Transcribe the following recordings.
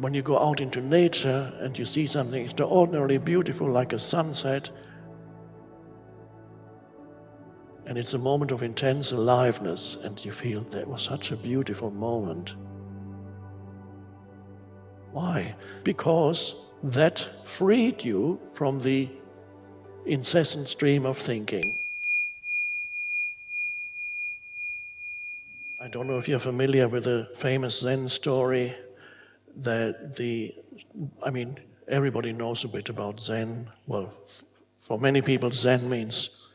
when you go out into nature and you see something extraordinarily beautiful like a sunset, and it's a moment of intense aliveness, and you feel that was such a beautiful moment. Why? Because that freed you from the incessant stream of thinking. I don't know if you're familiar with the famous Zen story that everybody knows a bit about Zen. Well, for many people, Zen means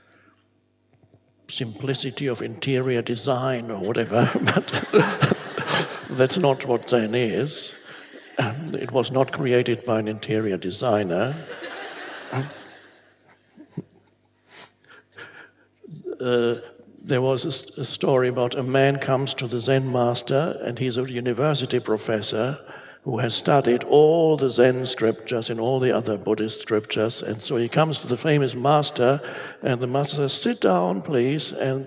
simplicity of interior design or whatever, but that's not what Zen is. It was not created by an interior designer. There was a story about a man comes to the Zen master, and he's a university professor who has studied all the Zen scriptures and all the other Buddhist scriptures. And so he comes to the famous master, and the master says, "Sit down, please." And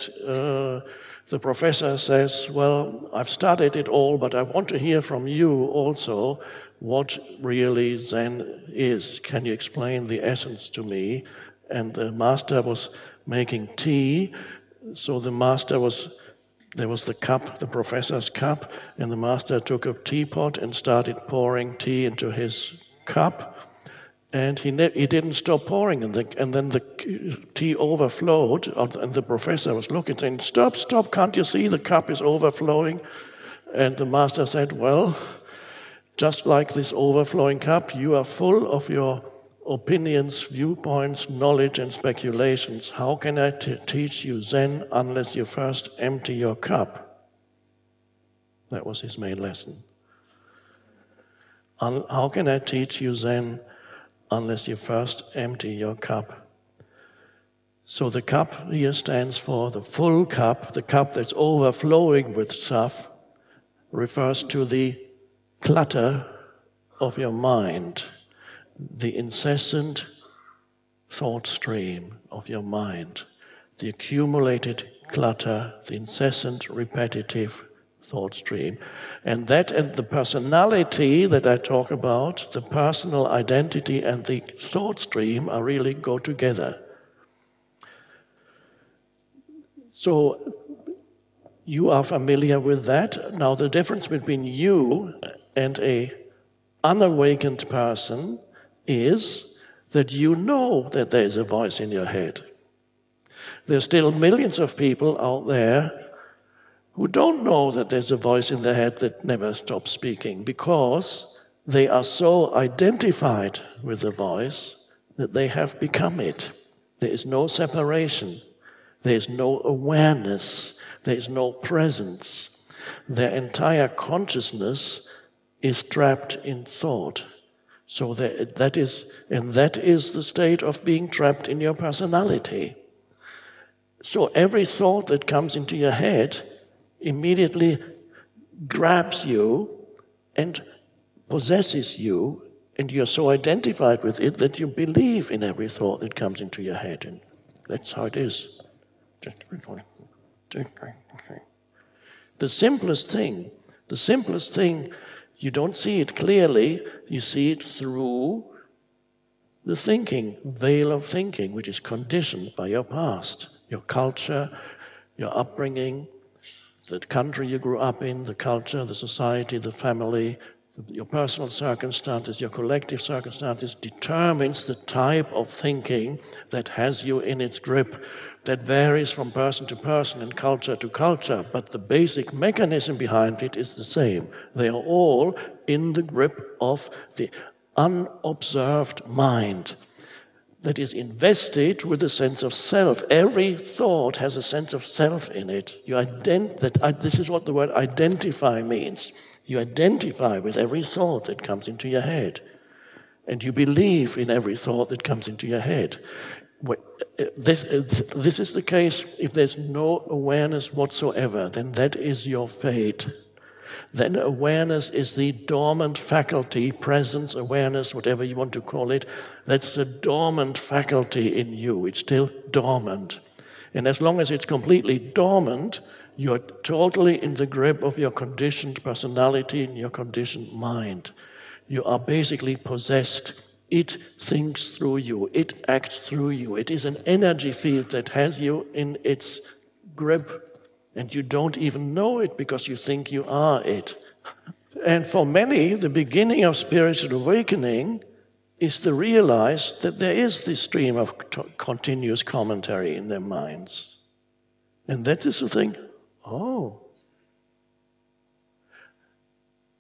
the professor says, "Well, I've studied it all, but I want to hear from you also what really Zen is. Can you explain the essence to me?" And the master was making tea, so there was the cup, the professor's cup, and the master took a teapot and started pouring tea into his cup, and he didn't stop pouring, and then the tea overflowed, and the professor was looking, saying, "Stop, can't you see the cup is overflowing?" And the master said, "Well, just like this overflowing cup, you are full of your opinions, viewpoints, knowledge, and speculations. How can I teach you Zen unless you first empty your cup?" That was his main lesson. How can I teach you Zen unless you first empty your cup? So the cup here stands for the full cup, the cup that's overflowing with stuff, refers to the clutter of your mind, the incessant thought stream of your mind, the accumulated clutter, the incessant repetitive thought stream. And that and the personality that I talk about, the personal identity and the thought stream are really go together. So you are familiar with that. Now the difference between you and an unawakened person is that you know that there is a voice in your head. There's still millions of people out there who don't know that there's a voice in their head that never stops speaking, because they are so identified with the voice that they have become it. There is no separation. There is no awareness. There is no presence. Their entire consciousness is trapped in thought. So that is the state of being trapped in your personality. So every thought that comes into your head immediately grabs you and possesses you, and you're so identified with it that you believe in every thought that comes into your head, and that's how it is. The simplest thing, you don't see it clearly, you see it through the thinking, veil of thinking, which is conditioned by your past, your culture, your upbringing, the country you grew up in, the culture, the society, the family, your personal circumstances, your collective circumstances determines the type of thinking that has you in its grip. That varies from person to person and culture to culture, but the basic mechanism behind it is the same. They are all in the grip of the unobserved mind that is invested with a sense of self. Every thought has a sense of self in it. This is what the word identify means. You identify with every thought that comes into your head, and you believe in every thought that comes into your head. This is the case. If there's no awareness whatsoever, then that is your fate. Then awareness is the dormant faculty, presence, awareness, whatever you want to call it. That's the dormant faculty in you. It's still dormant. And as long as it's completely dormant, you're totally in the grip of your conditioned personality and your conditioned mind. You are basically possessed. It thinks through you. It acts through you. It is an energy field that has you in its grip, and you don't even know it because you think you are it. And for many, the beginning of spiritual awakening is to realize that there is this stream of continuous commentary in their minds. And that is to think, oh,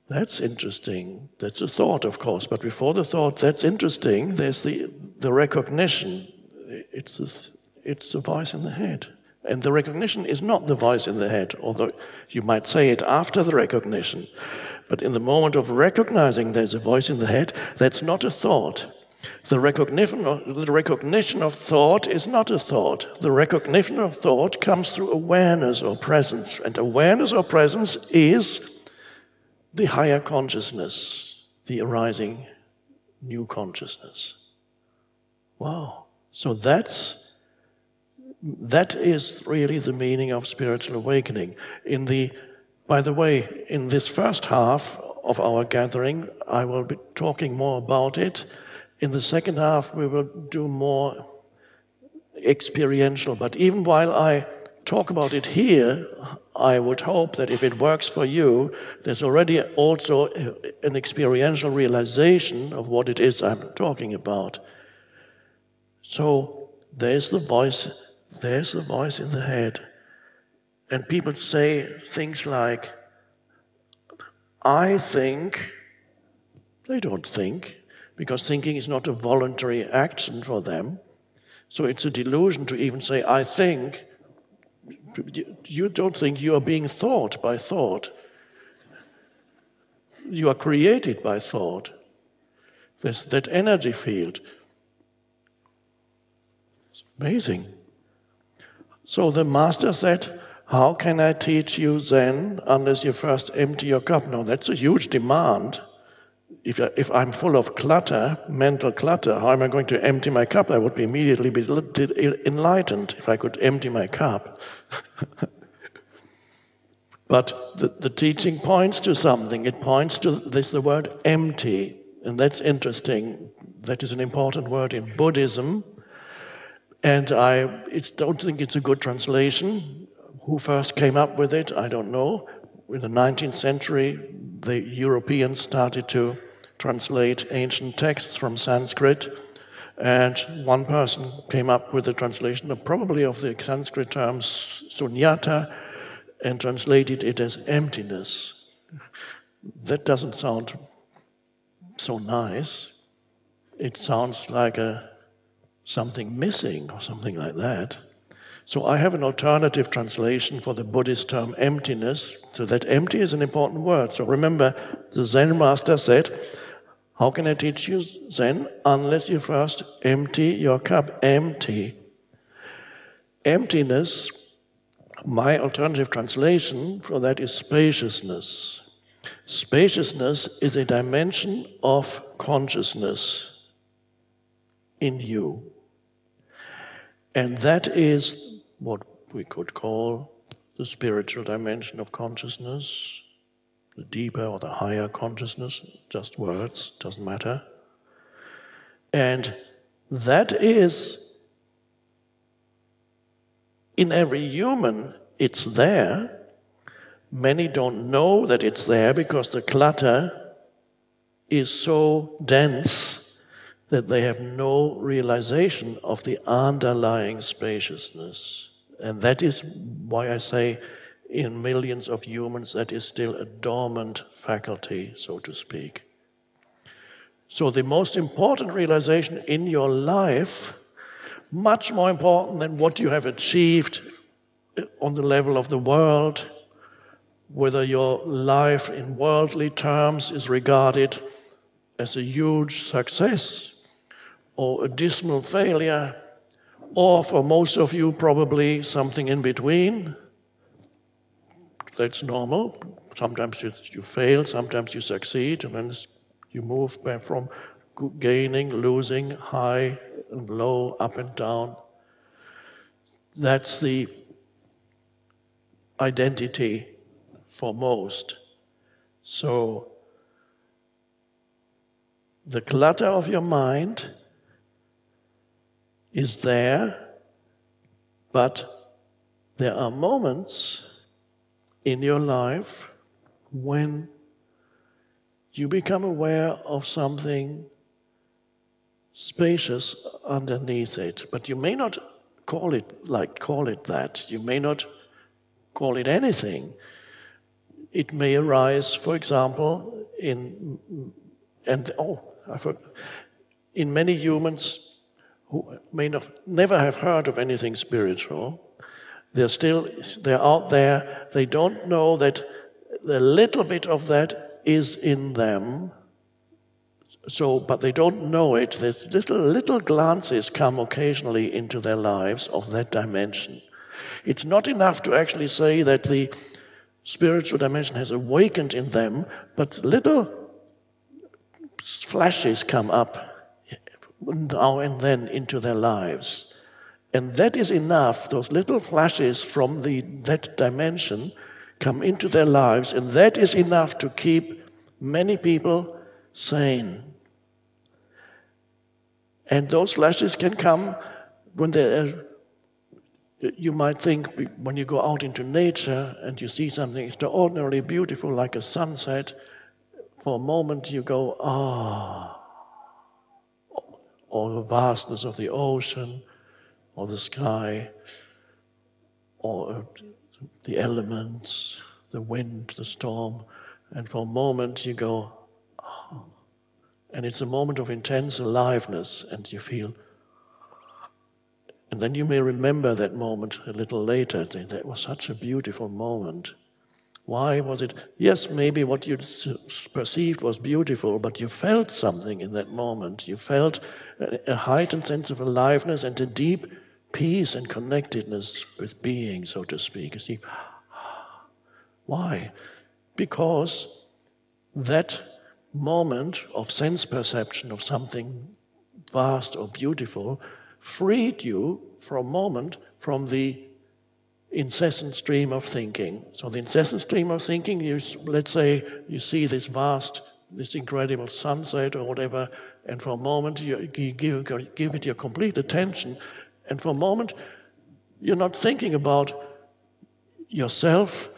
that's interesting. That's a thought, of course, but before the thought, that's interesting, there's the recognition. It's the voice in the head. And the recognition is not the voice in the head, although you might say it after the recognition. But in the moment of recognizing there's a voice in the head, that's not a thought. The recognition of thought is not a thought. The recognition of thought comes through awareness or presence. And awareness or presence is the higher consciousness, the arising new consciousness. Wow. So that is really the meaning of spiritual awakening. By the way, in this first half of our gathering, I will be talking more about it. In the second half, we will do more experiential. But even while I talk about it here, I would hope that if it works for you, there's already also an experiential realization of what it is I'm talking about. So there's the voice in the head. And people say things like, I think. They don't think, because thinking is not a voluntary action for them. So it's a delusion to even say, I think. You don't think, you are being thought by thought. You are created by thought. There's that energy field. It's amazing. So the master said, how can I teach you Zen unless you first empty your cup? Now that's a huge demand. If I'm full of clutter, mental clutter, how am I going to empty my cup? I would be immediately enlightened if I could empty my cup. But the teaching points to something. It points to the word empty. And that's interesting. That is an important word in Buddhism. And I don't think it's a good translation. Who first came up with it, I don't know. In the 19th century, the Europeans started to translate ancient texts from Sanskrit, and one person came up with a translation probably of the Sanskrit terms sunyata and translated it as emptiness. That doesn't sound so nice. It sounds like something missing or something like that. So I have an alternative translation for the Buddhist term emptiness. So that empty is an important word. So remember, the Zen master said, how can I teach you Zen unless you first empty your cup? Empty. Emptiness, my alternative translation for that is spaciousness. Spaciousness is a dimension of consciousness in you. And that is what we could call the spiritual dimension of consciousness, the deeper or the higher consciousness, just words, doesn't matter. And that is, in every human, it's there. Many don't know that it's there because the clutter is so dense that they have no realization of the underlying spaciousness. And that is why I say in millions of humans that is still a dormant faculty, so to speak. So the most important realization in your life, much more important than what you have achieved on the level of the world, whether your life in worldly terms is regarded as a huge success or a dismal failure, or for most of you probably something in between. That's normal. Sometimes you fail, sometimes you succeed, and then you move back from gaining, losing, high and low, up and down. That's the identity for most. So the clutter of your mind is there, but there are moments in your life when you become aware of something spacious underneath it, but you may not call it that. You may not call it anything. It may arise, for example, in many humans who may never have heard of anything spiritual. They're out there. They don't know that a little bit of that is in them. But they don't know it. There's little glances come occasionally into their lives of that dimension. It's not enough to actually say that the spiritual dimension has awakened in them, but little flashes come up now and then into their lives. And that is enough. Those little flashes from that dimension come into their lives, and that is enough to keep many people sane. And those flashes can come when you might think, when you go out into nature and you see something extraordinarily beautiful like a sunset, for a moment you go, or the vastness of the ocean, or the sky, or the elements, the wind, the storm, and for a moment you go, and it's a moment of intense aliveness, and you feel. And then you may remember that moment a little later. That was such a beautiful moment. Why was it? Yes, maybe what you perceived was beautiful, but you felt something in that moment. You felt a heightened sense of aliveness and a deep peace and connectedness with being, so to speak. You see, why? Because that moment of sense perception of something vast or beautiful freed you for a moment from the incessant stream of thinking. So the incessant stream of thinking, let's say you see this incredible sunset or whatever, and for a moment you give it your complete attention, and for a moment you're not thinking about yourself,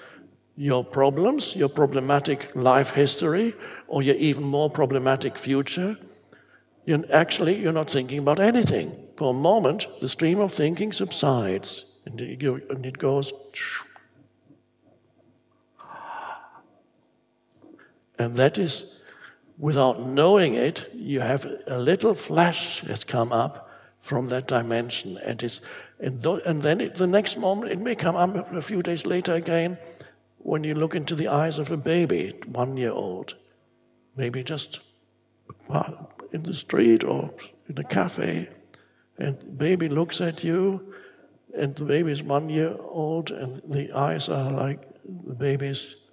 your problems, your problematic life history, or your even more problematic future. You're not thinking about anything. For a moment, the stream of thinking subsides, and it goes. And that is, without knowing it, you have a little flash that's come up from that dimension, and then the next moment it may come up a few days later again, when you look into the eyes of a baby, 1 year old. Maybe just in the street or in a cafe, and the baby looks at you, and the baby is 1 year old, and the eyes are like the baby's.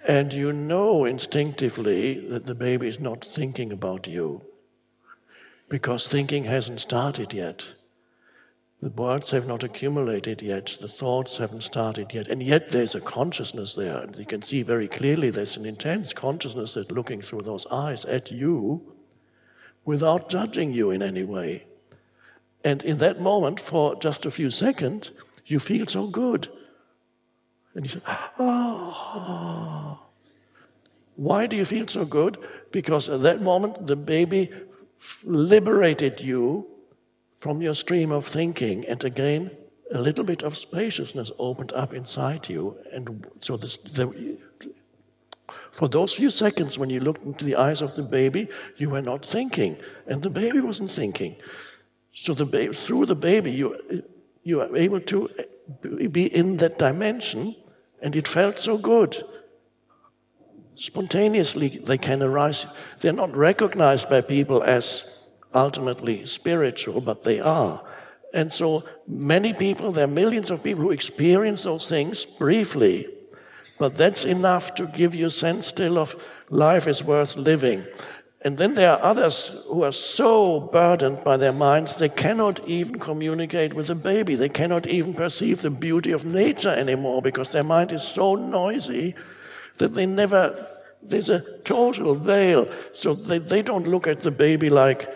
And you know instinctively that the baby is not thinking about you, because thinking hasn't started yet. The words have not accumulated yet, the thoughts haven't started yet, and yet there's a consciousness there, and you can see very clearly there's an intense consciousness that's looking through those eyes at you without judging you in any way. And in that moment, for just a few seconds, you feel so good. And you say, Why do you feel so good? Because at that moment, the baby liberated you from your stream of thinking, and again, a little bit of spaciousness opened up inside you. And so for those few seconds when you looked into the eyes of the baby, you were not thinking, and the baby wasn't thinking. So through the baby, you are able to be in that dimension, and it felt so good. Spontaneously, they can arise. They're not recognized by people as ultimately spiritual, but they are. And so many people, there are millions of people who experience those things briefly, but that's enough to give you a sense still of life is worth living. And then there are others who are so burdened by their minds, they cannot even communicate with the baby. They cannot even perceive the beauty of nature anymore because their mind is so noisy that there's a total veil. So they don't look at the baby like,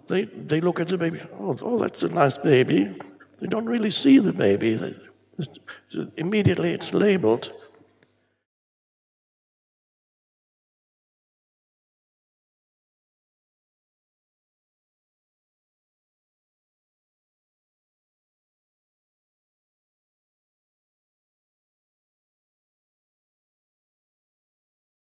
they look at the baby, oh, that's a nice baby. They don't really see the baby. Immediately it's labeled.